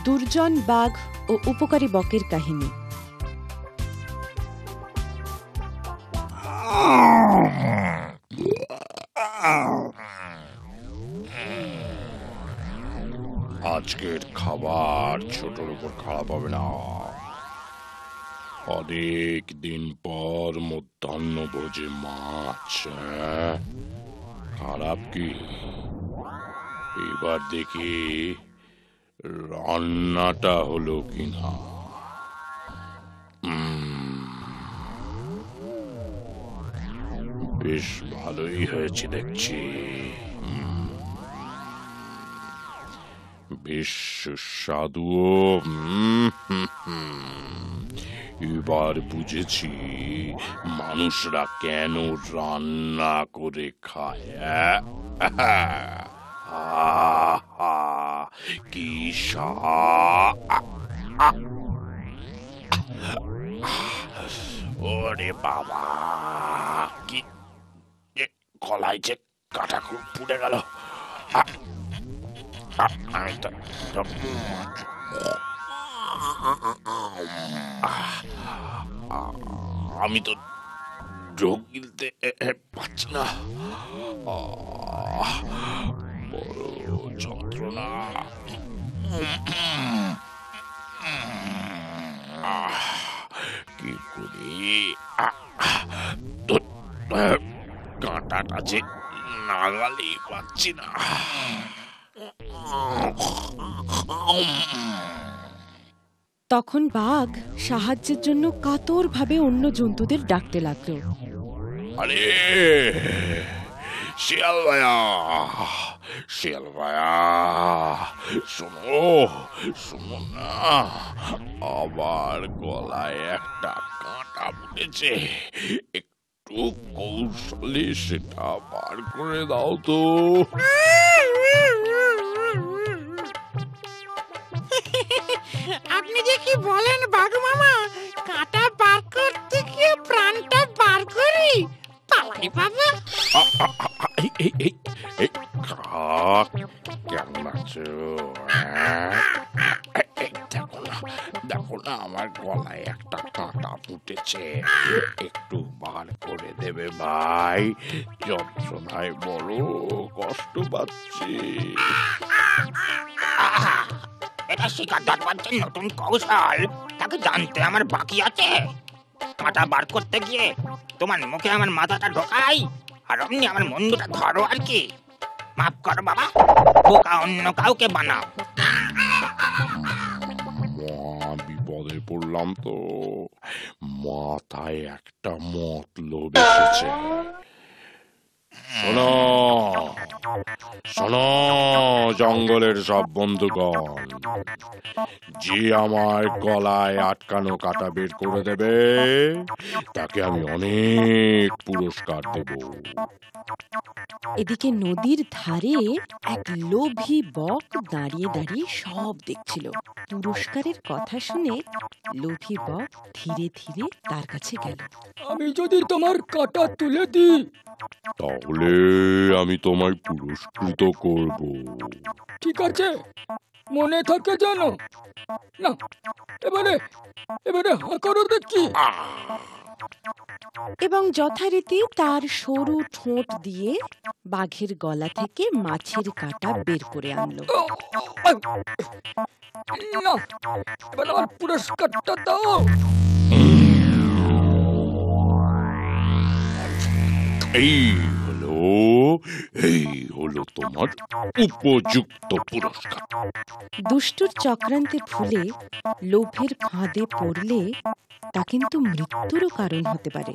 দুর্জন বাঘ ও উপকারী বকের কাহিনী। আজকের খাবার ছোটর উপর খারাপ হবে না। অনেক দিন পর মধ্যাহ্ন ভোজে মাছ। খারাপ কি? এবার দেখি রান্নাটা হলো কিনা। বেশ ভালোই হয়েছে দেখছি। বেশ সুস্বাদু। এবার বুঝেছি মানুষরা কেন রান্না করে খায়। কি ওরে বাবা, কি গলায় যে কাটা খুব ফুটে গেল। আমি তো ঢোক গিলতে পারছি না। বড় যন্ত্রণা। কি করি? কাঁটাটা যে নাগালেই পাচ্ছি না। তখন বাঘ সাহায্যের জন্য কাতরভাবে অন্য জন্তুদের ডাকতে লাগলো। আরে শিয়াল ভাইয়া, শিয়াল ভাইয়া, শোনো শোনো না, আমার গলায় একটা কাঁটা ফুটেছে। একটু কৌশলে সেটা বার করে দাও তো। আপনি যে কি বলেন বাঘ মামা, কাঁটা বার করতে গিয়ে প্রাণটা বার করি? পালাই বাবা। কেমন আছো? দেখো না আমার গলায় একটা কাঁটা ফুটেছে, একটু বার করে দেবে ভাই? যন্ত্রণায় বড় কষ্ট পাচ্ছি। এটা শিকার ধরবার যে নতুন কৌশল, তাকে জানতে আমার বাকি আছে। কাঁটা বার করতে গিয়ে তোমার মুখে আমার মাথাটা ঢোকাই, আর অমনি আমার মুন্ডুটা ধরো আর কি। মাফ করো বাবা, বোকা অন্য কাউকে বানাও। বিপদে পড়লাম তো, মাথায় একটা মতলব এসেছে। শোনো শোনো জঙ্গলের সব বন্ধুগণ, যে আমার গলায় আটকানো কাঁটা বের করে দেবে তাকে আমি অনেক পুরস্কার দেব। এদিকে নদীর ধারে এক লোভী বক দাঁড়িয়ে দাঁড়িয়ে সব দেখছিল। পুরস্কারের কথা শুনে লোভী বক ধীরে ধীরে তার কাছে গেল। আমি যদি তোমার কাঁটা তুলে দিই তাহলে আমি তোমায় পুরস্কৃত করব। ঠিক আছে, মনে থাকে জানো না? এবারে এবারে হাঁ করো দেখি। এবং যথারীতি তার সরু ঠোঁট দিয়ে বাঘের গলা থেকে মাছের কাঁটা বের করে আনলো। না, এবার আমার পুরস্কারটা দাও। এই হলো তোমার উপযুক্ত পুরস্কার। দুষ্টুর চক্রান্তে ভুলে লোভের ফাঁদে পড়লে তা কিন্তু মৃত্যুরও কারণ হতে পারে।